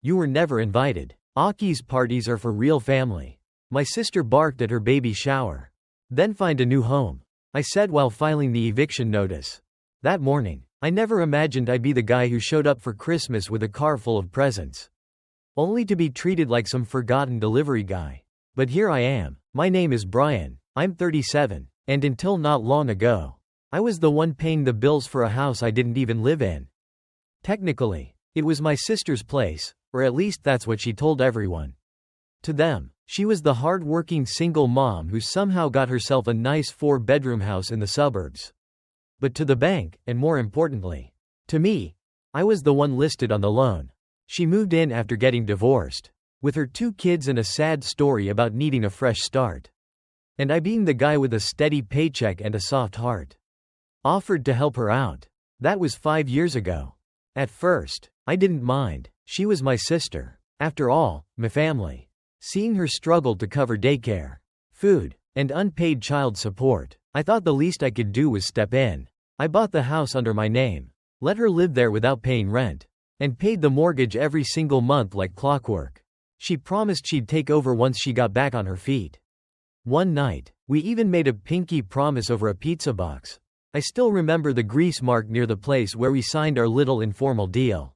You were never invited. Aki's parties are for real family. My sister barked at her baby shower. Then find a new home, I said while filing the eviction notice. That morning, I never imagined I'd be the guy who showed up for Christmas with a car full of presents, only to be treated like some forgotten delivery guy. But here I am. My name is Brian. I'm 37, and until not long ago, I was the one paying the bills for a house I didn't even live in. Technically, it was my sister's place, or at least that's what she told everyone. To them, she was the hard-working single mom who somehow got herself a nice 4-bedroom house in the suburbs. But to the bank, and more importantly, to me, I was the one listed on the loan. She moved in after getting divorced, with her 2 kids and a sad story about needing a fresh start. And I, being the guy with a steady paycheck and a soft heart, offered to help her out. That was 5 years ago. At first, I didn't mind. She was my sister. After all, my family. Seeing her struggle to cover daycare, food, and unpaid child support, I thought the least I could do was step in. I bought the house under my name, let her live there without paying rent, and paid the mortgage every single month like clockwork. She promised she'd take over once she got back on her feet. One night, we even made a pinky promise over a pizza box. I still remember the grease mark near the place where we signed our little informal deal.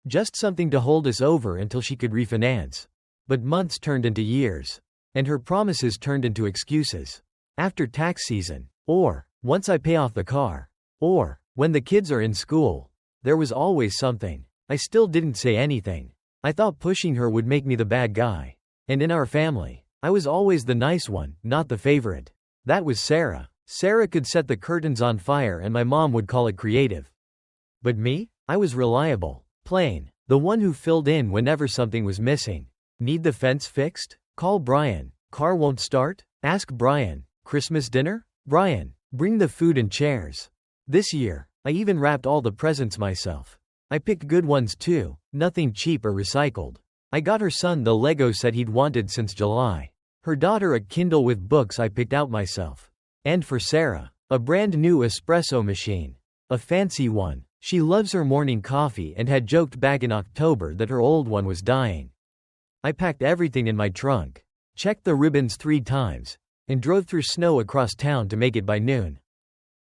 Just something to hold us over until she could refinance. But months turned into years, and her promises turned into excuses. After tax season, or once I pay off the car, or when the kids are in school, there was always something. I still didn't say anything. I thought pushing her would make me the bad guy. And in our family, I was always the nice one, not the favorite. That was Sarah. Sarah could set the curtains on fire and my mom would call it creative. But me? I was reliable, plain, the one who filled in whenever something was missing. Need the fence fixed? Call Brian. Car won't start? Ask Brian. Christmas dinner? Brian. Bring the food and chairs. This year, I even wrapped all the presents myself. I picked good ones too, nothing cheap or recycled. I got her son the Lego set he'd wanted since July. Her daughter a Kindle with books I picked out myself. And for Sarah, a brand new espresso machine. A fancy one. She loves her morning coffee and had joked back in October that her old one was dying. I packed everything in my trunk, checked the ribbons 3 times, and drove through snow across town to make it by noon.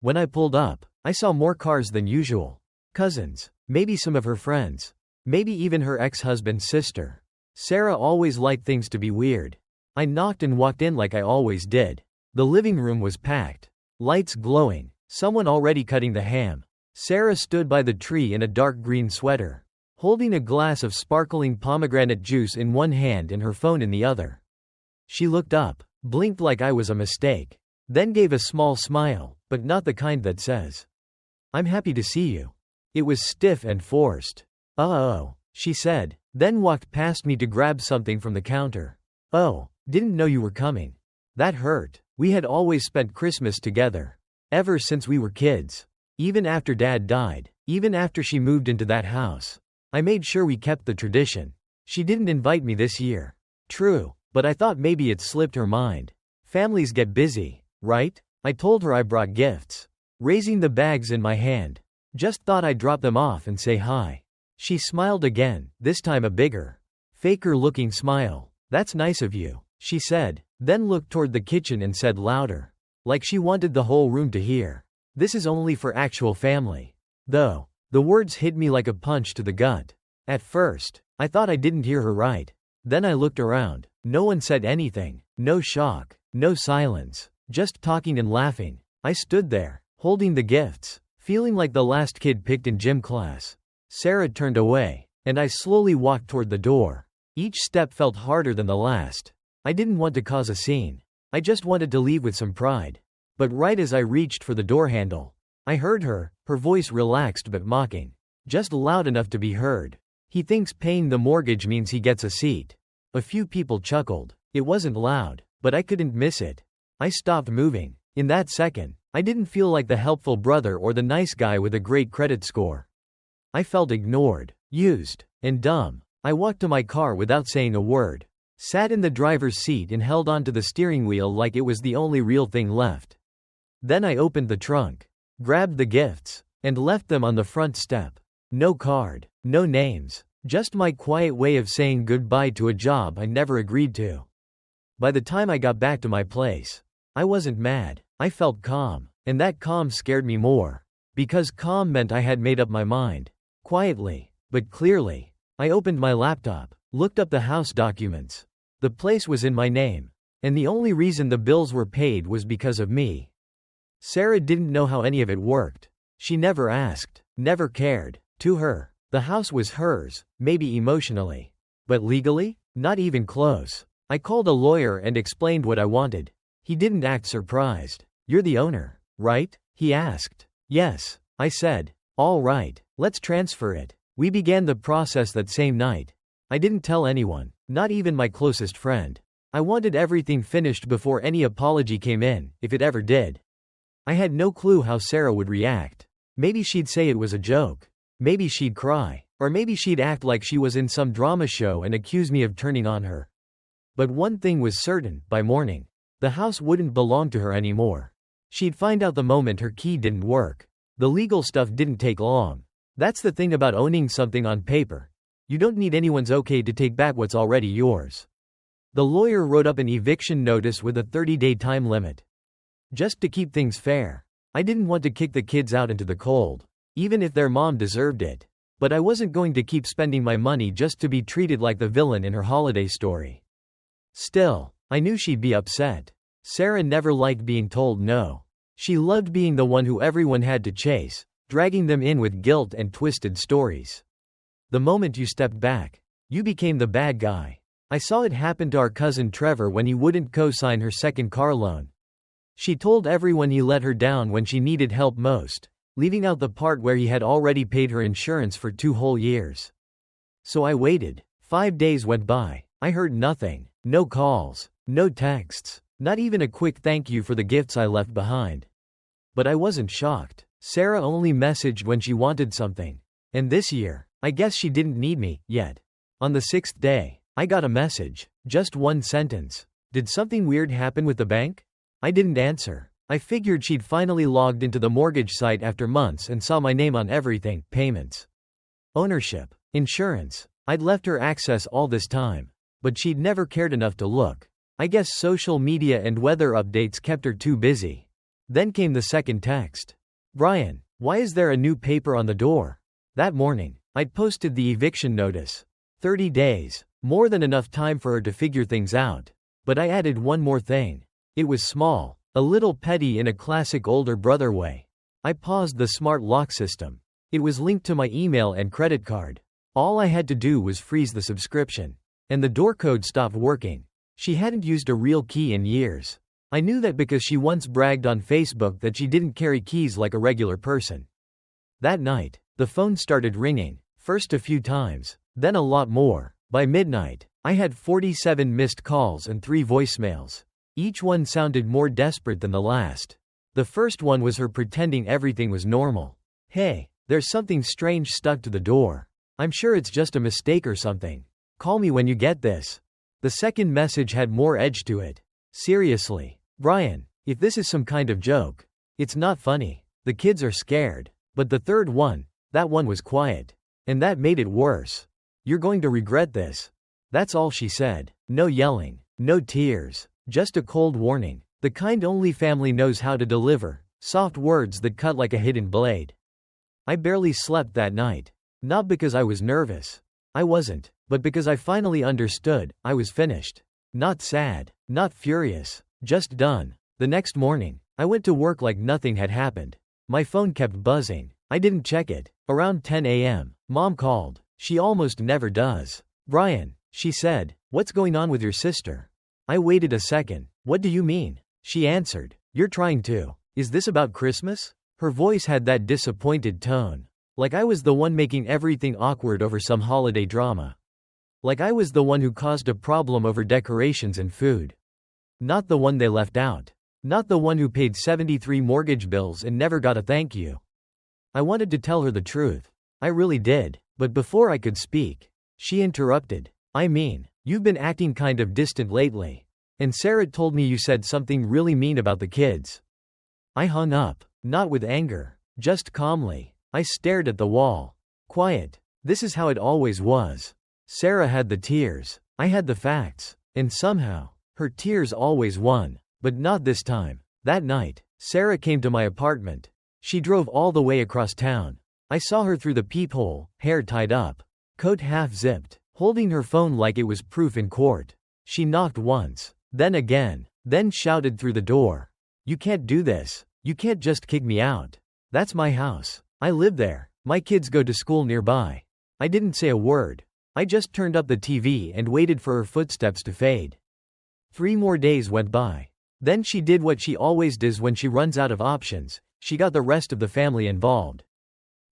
When I pulled up, I saw more cars than usual. Cousins, maybe some of her friends, maybe even her ex-husband's sister. Sarah always liked things to be weird. I knocked and walked in like I always did. The living room was packed, lights glowing, someone already cutting the ham. Sarah stood by the tree in a dark green sweater, holding a glass of sparkling pomegranate juice in one hand and her phone in the other. She looked up, blinked like I was a mistake, then gave a small smile, but not the kind that says, "I'm happy to see you." It was stiff and forced. "Oh," she said, then walked past me to grab something from the counter. "Oh, didn't know you were coming." That hurt. We had always spent Christmas together. Ever since we were kids. Even after Dad died. Even after she moved into that house. I made sure we kept the tradition. She didn't invite me this year. True, but I thought maybe it slipped her mind. Families get busy, right? I told her I brought gifts. Raising the bags in my hand. Just thought I'd drop them off and say hi. She smiled again, this time a bigger, faker-looking smile. "That's nice of you," she said, then looked toward the kitchen and said louder, like she wanted the whole room to hear. "This is only for actual family." Though, the words hit me like a punch to the gut. At first, I thought I didn't hear her right. Then I looked around. No one said anything. No shock. No silence. Just talking and laughing. I stood there, holding the gifts, feeling like the last kid picked in gym class. Sarah turned away, and I slowly walked toward the door. Each step felt harder than the last. I didn't want to cause a scene. I just wanted to leave with some pride. But right as I reached for the door handle, I heard her voice relaxed but mocking. Just loud enough to be heard. "He thinks paying the mortgage means he gets a seat." A few people chuckled. It wasn't loud, but I couldn't miss it. I stopped moving. In that second, I didn't feel like the helpful brother or the nice guy with a great credit score. I felt ignored, used, and dumb. I walked to my car without saying a word. Sat in the driver's seat and held onto the steering wheel like it was the only real thing left. Then I opened the trunk, grabbed the gifts, and left them on the front step. No card, no names, Just my quiet way of saying goodbye to a job I never agreed to. By the time I got back to my place, I wasn't mad. I felt calm, and that calm scared me more. Because calm meant I had made up my mind. Quietly, but clearly. I opened my laptop, looked up the house documents. The place was in my name. And the only reason the bills were paid was because of me. Sarah didn't know how any of it worked. She never asked, never cared. To her, the house was hers, maybe emotionally. But legally? Not even close. I called a lawyer and explained what I wanted. He didn't act surprised. "You're the owner, right?" he asked. "Yes," I said. "All right, let's transfer it." We began the process that same night. I didn't tell anyone, not even my closest friend. I wanted everything finished before any apology came in, if it ever did. I had no clue how Sarah would react. Maybe she'd say it was a joke. Maybe she'd cry. Or maybe she'd act like she was in some drama show and accuse me of turning on her. But one thing was certain, by morning, the house wouldn't belong to her anymore. She'd find out the moment her key didn't work. The legal stuff didn't take long. That's the thing about owning something on paper. You don't need anyone's okay to take back what's already yours. The lawyer wrote up an eviction notice with a 30-day time limit. Just to keep things fair. I didn't want to kick the kids out into the cold, even if their mom deserved it. But I wasn't going to keep spending my money just to be treated like the villain in her holiday story. Still, I knew she'd be upset. Sarah never liked being told no. She loved being the one who everyone had to chase, dragging them in with guilt and twisted stories. The moment you stepped back, you became the bad guy. I saw it happen to our cousin Trevor when he wouldn't co-sign her second car loan. She told everyone he let her down when she needed help most, leaving out the part where he had already paid her insurance for 2 whole years. So I waited. 5 days went by. I heard nothing. No calls. No texts. Not even a quick thank you for the gifts I left behind. But I wasn't shocked. Sarah only messaged when she wanted something. And this year, I guess she didn't need me, yet. On the 6th day, I got a message. Just one sentence. "Did something weird happen with the bank?" I didn't answer. I figured she'd finally logged into the mortgage site after months and saw my name on everything: payments, ownership, insurance. I'd left her access all this time. But she'd never cared enough to look. I guess social media and weather updates kept her too busy. Then came the second text. "Brian, why is there a new paper on the door?" That morning, I'd posted the eviction notice. 30 days. More than enough time for her to figure things out. But I added one more thing. It was small, a little petty in a classic older brother way. I paused the smart lock system. It was linked to my email and credit card. All I had to do was freeze the subscription. And the door code stopped working. She hadn't used a real key in years. I knew that because she once bragged on Facebook that she didn't carry keys like a regular person. That night, the phone started ringing. First a few times, then a lot more. By midnight, I had 47 missed calls and 3 voicemails. Each one sounded more desperate than the last. The first one was her pretending everything was normal. "Hey, there's something strange stuck to the door. I'm sure it's just a mistake or something. Call me when you get this." The second message had more edge to it. "Seriously, Brian, if this is some kind of joke, it's not funny. The kids are scared." But the third one, that one was quiet. And that made it worse. "You're going to regret this." That's all she said. No yelling, no tears, just a cold warning. The kind only family knows how to deliver. Soft words that cut like a hidden blade. I barely slept that night. Not because I was nervous. I wasn't. But because I finally understood. I was finished. Not sad. Not furious. Just done. The next morning, I went to work like nothing had happened. My phone kept buzzing. I didn't check it. Around 10 a.m., Mom called. She almost never does. "Brian," she said, "what's going on with your sister?" I waited a second. "What do you mean?" She answered, "You're trying to. Is this about Christmas?" Her voice had that disappointed tone. Like I was the one making everything awkward over some holiday drama. Like I was the one who caused a problem over decorations and food. Not the one they left out. Not the one who paid 73 mortgage bills and never got a thank you. I wanted to tell her the truth. I really did. But before I could speak, she interrupted. "I mean, you've been acting kind of distant lately. And Sarah told me you said something really mean about the kids." I hung up, not with anger, just calmly. I stared at the wall. Quiet. This is how it always was. Sarah had the tears. I had the facts. And somehow, her tears always won. But not this time. That night, Sarah came to my apartment. She drove all the way across town. I saw her through the peephole, hair tied up, coat half-zipped, holding her phone like it was proof in court. She knocked once, then again, then shouted through the door. "You can't do this. You can't just kick me out. That's my house. I live there. My kids go to school nearby." I didn't say a word. I just turned up the TV and waited for her footsteps to fade. 3 more days went by. Then she did what she always does when she runs out of options. She got the rest of the family involved.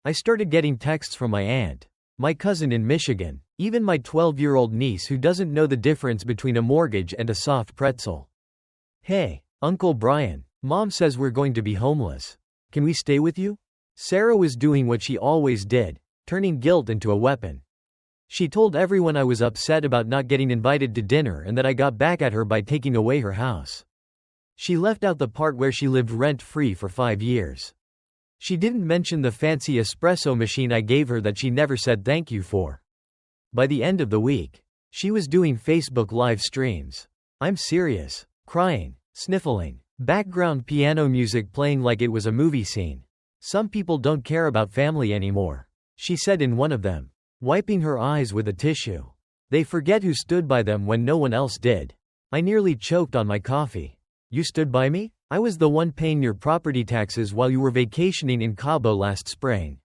I started getting texts from my aunt, my cousin in Michigan, even my 12-year-old niece who doesn't know the difference between a mortgage and a soft pretzel. "Hey, Uncle Brian, Mom says we're going to be homeless. Can we stay with you?" Sarah was doing what she always did, turning guilt into a weapon. She told everyone I was upset about not getting invited to dinner and that I got back at her by taking away her house. She left out the part where she lived rent-free for 5 years. She didn't mention the fancy espresso machine I gave her that she never said thank you for. By the end of the week, she was doing Facebook live streams. I'm serious. Crying, sniffling, background piano music playing like it was a movie scene. "Some people don't care about family anymore," she said in one of them, wiping her eyes with a tissue. "They forget who stood by them when no one else did." I nearly choked on my coffee. "You stood by me? I was the one paying your property taxes while you were vacationing in Cabo last spring."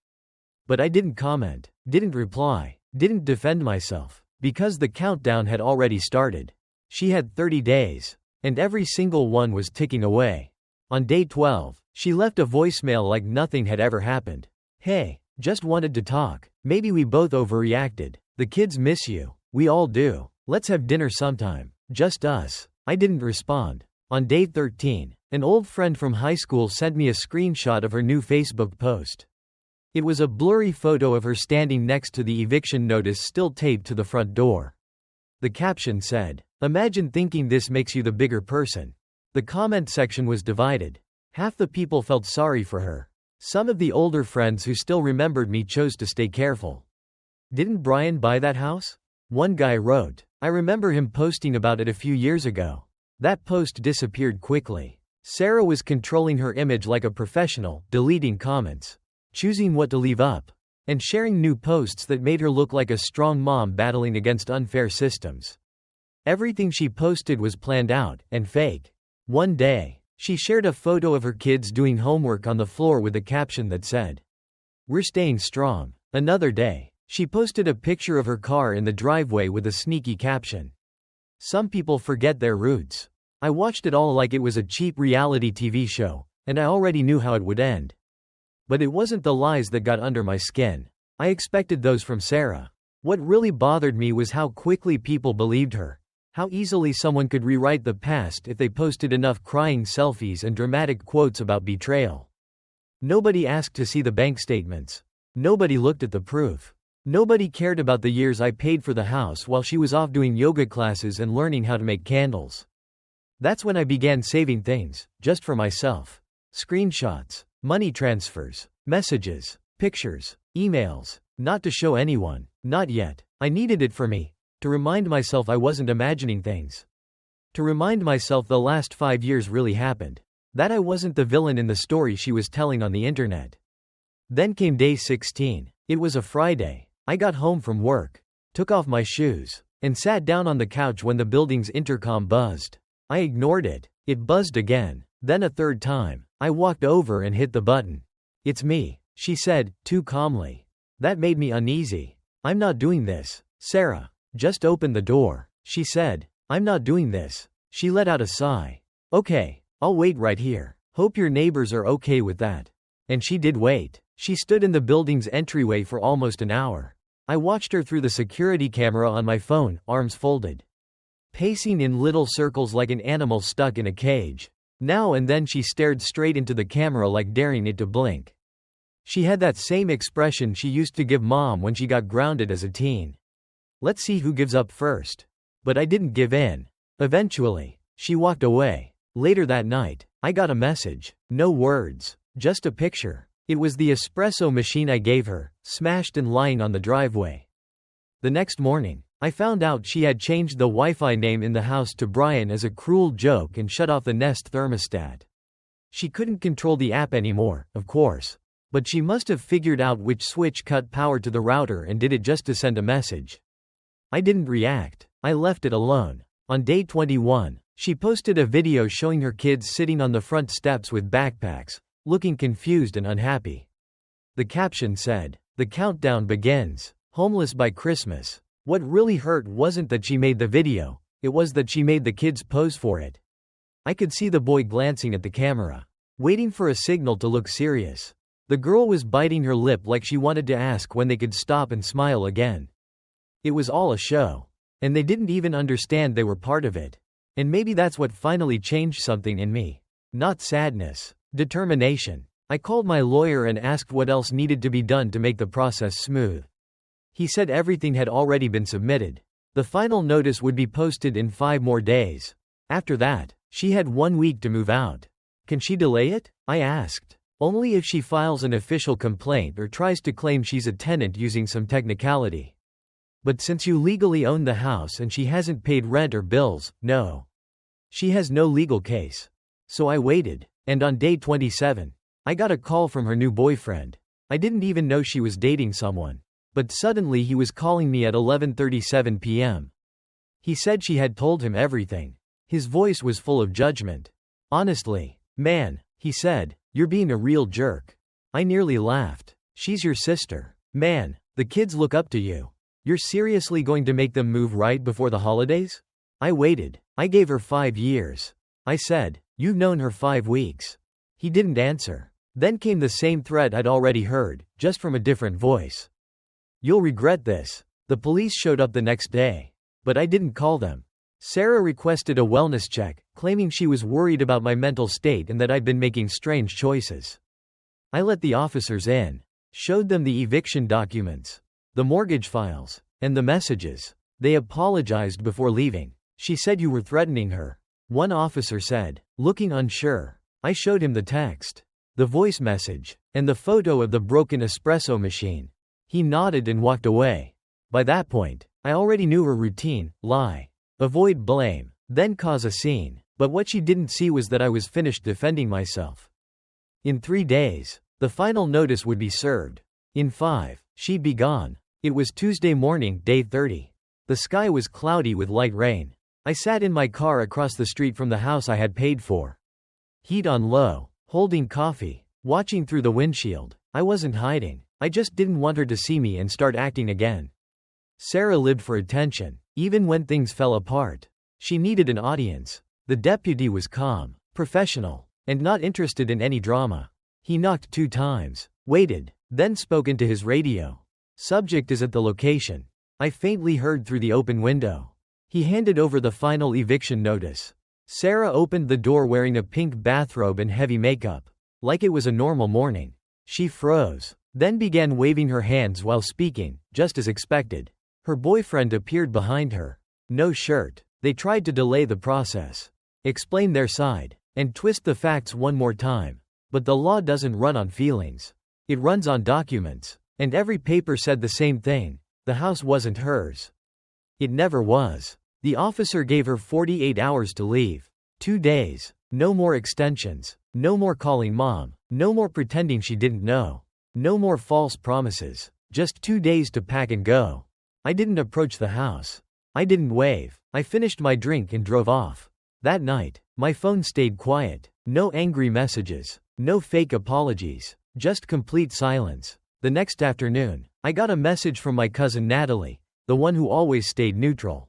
But I didn't comment, didn't reply, didn't defend myself, because the countdown had already started. She had 30 days, and every single one was ticking away. On day 12, she left a voicemail like nothing had ever happened. "Hey, just wanted to talk. Maybe we both overreacted. The kids miss you. We all do. Let's have dinner sometime. Just us." I didn't respond. On day 13, an old friend from high school sent me a screenshot of her new Facebook post. It was a blurry photo of her standing next to the eviction notice still taped to the front door. The caption said, "Imagine thinking this makes you the bigger person." The comment section was divided. Half the people felt sorry for her. Some of the older friends who still remembered me chose to stay careful. "Didn't Brian buy that house?" One guy wrote. "I remember him posting about it a few years ago." That post disappeared quickly. Sarah was controlling her image like a professional, deleting comments, choosing what to leave up, and sharing new posts that made her look like a strong mom battling against unfair systems. Everything she posted was planned out and fake. One day, she shared a photo of her kids doing homework on the floor with a caption that said, "We're staying strong." Another day, she posted a picture of her car in the driveway with a sneaky caption, "Some people forget their roots." I watched it all like it was a cheap reality TV show, and I already knew how it would end. But it wasn't the lies that got under my skin. I expected those from Sarah. What really bothered me was how quickly people believed her. How easily someone could rewrite the past if they posted enough crying selfies and dramatic quotes about betrayal. Nobody asked to see the bank statements. Nobody looked at the proof. Nobody cared about the years I paid for the house while she was off doing yoga classes and learning how to make candles. That's when I began saving things, just for myself. Screenshots, money transfers, messages, pictures, emails, not to show anyone, not yet. I needed it for me, to remind myself I wasn't imagining things. To remind myself the last 5 years really happened. That I wasn't the villain in the story she was telling on the internet. Then came day 16. It was a Friday. I got home from work, took off my shoes, and sat down on the couch when the building's intercom buzzed. I ignored it. It buzzed again, then a third time. I walked over and hit the button. "It's me," she said, too calmly. That made me uneasy. "I'm not doing this, Sarah. Just open the door," she said. "I'm not doing this." She let out a sigh. "Okay, I'll wait right here. Hope your neighbors are okay with that." And she did wait. She stood in the building's entryway for almost an hour. I watched her through the security camera on my phone, arms folded, pacing in little circles like an animal stuck in a cage. Now and then she stared straight into the camera like daring it to blink. She had that same expression she used to give Mom when she got grounded as a teen. "Let's see who gives up first." But I didn't give in. Eventually, she walked away. Later that night, I got a message. No words, just a picture. It was the espresso machine I gave her, smashed and lying on the driveway. The next morning, I found out she had changed the Wi-Fi name in the house to Brian as a cruel joke and shut off the Nest thermostat. She couldn't control the app anymore, of course. But she must have figured out which switch cut power to the router and did it just to send a message. I didn't react. I left it alone. On day 21, she posted a video showing her kids sitting on the front steps with backpacks, looking confused and unhappy. The caption said, "The countdown begins. Homeless by Christmas." What really hurt wasn't that she made the video, it was that she made the kids pose for it. I could see the boy glancing at the camera, waiting for a signal to look serious. The girl was biting her lip like she wanted to ask when they could stop and smile again. It was all a show. And they didn't even understand they were part of it. And maybe that's what finally changed something in me. Not sadness, determination. I called my lawyer and asked what else needed to be done to make the process smooth. He said everything had already been submitted. The final notice would be posted in 5 more days. After that, she had 1 week to move out. Can she delay it? I asked. Only if she files an official complaint or tries to claim she's a tenant using some technicality. But since you legally own the house and she hasn't paid rent or bills, no. She has no legal case. So I waited, and on day 27, I got a call from her new boyfriend. I didn't even know she was dating someone. But suddenly he was calling me at 11:37 p.m. He said she had told him everything. His voice was full of judgment. "Honestly, man," he said, "you're being a real jerk." I nearly laughed. "She's your sister. Man, the kids look up to you. You're seriously going to make them move right before the holidays?" I waited. I gave her 5 years. I said, "You've known her 5 weeks." He didn't answer. Then came the same threat I'd already heard, just from a different voice. "You'll regret this." The police showed up the next day. But I didn't call them. Sarah requested a wellness check, claiming she was worried about my mental state and that I'd been making strange choices. I let the officers in, showed them the eviction documents, the mortgage files, and the messages. They apologized before leaving. "She said you were threatening her," one officer said, looking unsure. I showed him the text, the voice message, and the photo of the broken espresso machine. He nodded and walked away. By that point, I already knew her routine: lie, avoid blame, then cause a scene. But what she didn't see was that I was finished defending myself. In 3 days, the final notice would be served. In 5, she'd be gone. It was Tuesday morning, day 30. The sky was cloudy with light rain. I sat in my car across the street from the house I had paid for. Heat on low, holding coffee, watching through the windshield. I wasn't hiding. I just didn't want her to see me and start acting again. Sarah lived for attention, even when things fell apart. She needed an audience. The deputy was calm, professional, and not interested in any drama. He knocked 2 times, waited, then spoke into his radio. "Subject is at the location," I faintly heard through the open window. He handed over the final eviction notice. Sarah opened the door wearing a pink bathrobe and heavy makeup. Like it was a normal morning. She froze, then began waving her hands while speaking, just as expected. Her boyfriend appeared behind her. No shirt. They tried to delay the process, explain their side, and twist the facts one more time. But the law doesn't run on feelings. It runs on documents. And every paper said the same thing: the house wasn't hers. It never was. The officer gave her 48 hours to leave. 2 days. No more extensions. No more calling mom. No more pretending she didn't know. No more false promises. Just 2 days to pack and go. I didn't approach the house. I didn't wave. I finished my drink and drove off. That night, my phone stayed quiet. No angry messages. No fake apologies. Just complete silence. The next afternoon, I got a message from my cousin Natalie, the one who always stayed neutral.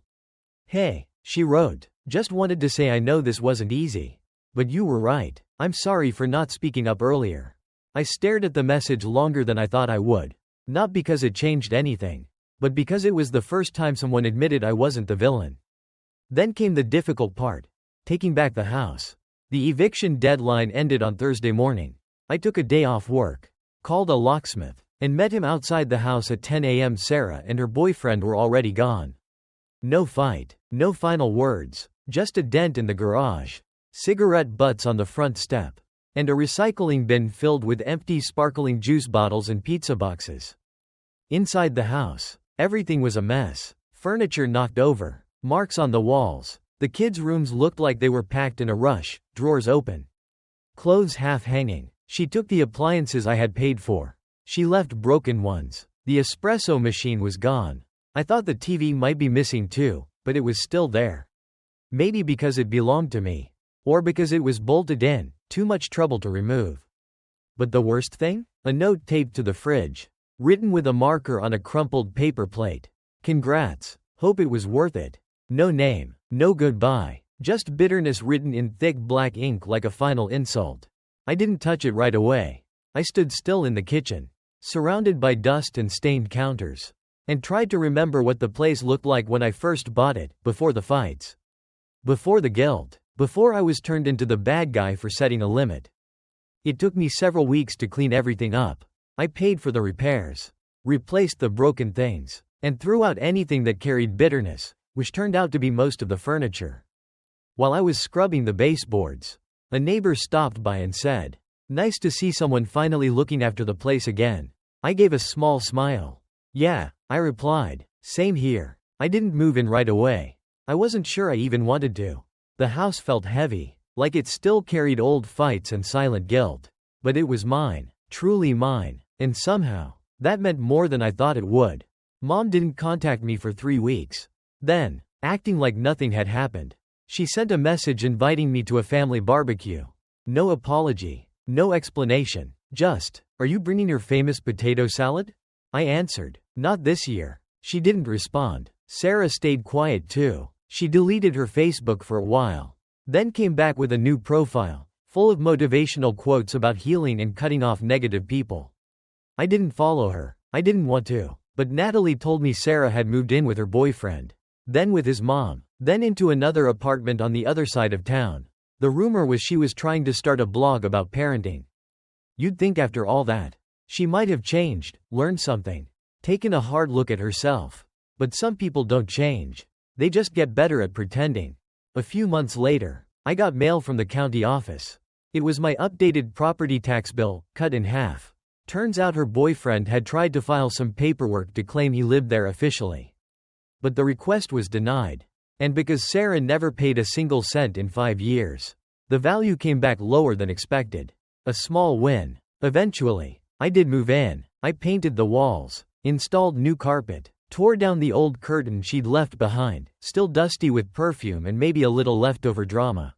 "Hey," she wrote, "just wanted to say I know this wasn't easy. But you were right. I'm sorry for not speaking up earlier." I stared at the message longer than I thought I would. Not because it changed anything, but because it was the first time someone admitted I wasn't the villain. Then came the difficult part: taking back the house. The eviction deadline ended on Thursday morning. I took a day off work, called a locksmith, and met him outside the house at 10 a.m. Sarah and her boyfriend were already gone. No fight, no final words, just a dent in the garage, cigarette butts on the front step, and a recycling bin filled with empty sparkling juice bottles and pizza boxes. Inside the house, everything was a mess. Furniture knocked over, marks on the walls. The kids' rooms looked like they were packed in a rush, drawers open, clothes half hanging. She took the appliances I had paid for. She left broken ones. The espresso machine was gone. I thought the TV might be missing too, but it was still there. Maybe because it belonged to me. Or because it was bolted in, too much trouble to remove. But the worst thing? A note taped to the fridge, written with a marker on a crumpled paper plate. Congrats. Hope it was worth it. No name, no goodbye, just bitterness written in thick black ink like a final insult. I didn't touch it right away. I stood still in the kitchen, surrounded by dust and stained counters, and tried to remember what the place looked like when I first bought it, before the fights, before the guilt, before I was turned into the bad guy for setting a limit. It took me several weeks to clean everything up. I paid for the repairs, replaced the broken things, and threw out anything that carried bitterness, which turned out to be most of the furniture. While I was scrubbing the baseboards, a neighbor stopped by and said, "Nice to see someone finally looking after the place again." I gave a small smile. "Yeah," I replied. "Same here." I didn't move in right away. I wasn't sure I even wanted to. The house felt heavy, like it still carried old fights and silent guilt. But it was mine, truly mine, and somehow, that meant more than I thought it would. Mom didn't contact me for 3 weeks. Then, acting like nothing had happened, she sent a message inviting me to a family barbecue. No apology, no explanation, just, "Are you bringing your famous potato salad?" I answered, "Not this year." She didn't respond. Sarah stayed quiet too. She deleted her Facebook for a while, then came back with a new profile, full of motivational quotes about healing and cutting off negative people. I didn't follow her. I didn't want to. But Natalie told me Sarah had moved in with her boyfriend, then with his mom, then into another apartment on the other side of town. The rumor was she was trying to start a blog about parenting. You'd think after all that, she might have changed, learned something, taken a hard look at herself. But some people don't change. They just get better at pretending. A few months later, I got mail from the county office. It was my updated property tax bill, cut in half. Turns out her boyfriend had tried to file some paperwork to claim he lived there officially. But the request was denied. And because Sarah never paid a single cent in 5 years, the value came back lower than expected. A small win. Eventually, I did move in. I painted the walls, installed new carpet, tore down the old curtain she'd left behind, still dusty with perfume and maybe a little leftover drama.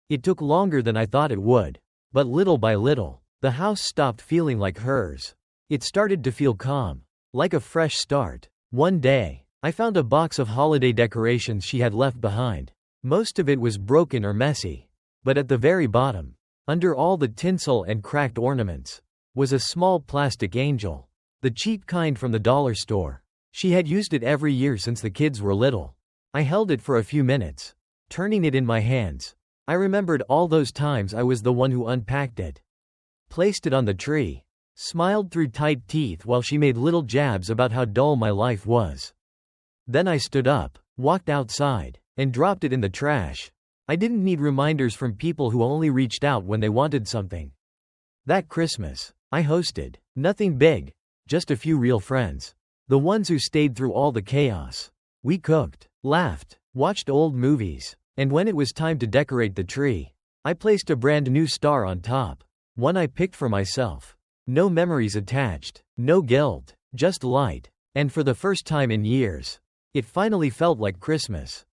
It took longer than I thought it would. But little by little, the house stopped feeling like hers. It started to feel calm, like a fresh start. One day, I found a box of holiday decorations she had left behind. Most of it was broken or messy. But at the very bottom, under all the tinsel and cracked ornaments, was a small plastic angel. The cheap kind from the dollar store. She had used it every year since the kids were little. I held it for a few minutes, turning it in my hands. I remembered all those times I was the one who unpacked it, placed it on the tree, smiled through tight teeth while she made little jabs about how dull my life was. Then I stood up, walked outside, and dropped it in the trash. I didn't need reminders from people who only reached out when they wanted something. That Christmas, I hosted. Nothing big, just a few real friends. The ones who stayed through all the chaos. We cooked, laughed, watched old movies, and when it was time to decorate the tree, I placed a brand new star on top. One I picked for myself. No memories attached, no guilt, just light. And for the first time in years, it finally felt like Christmas.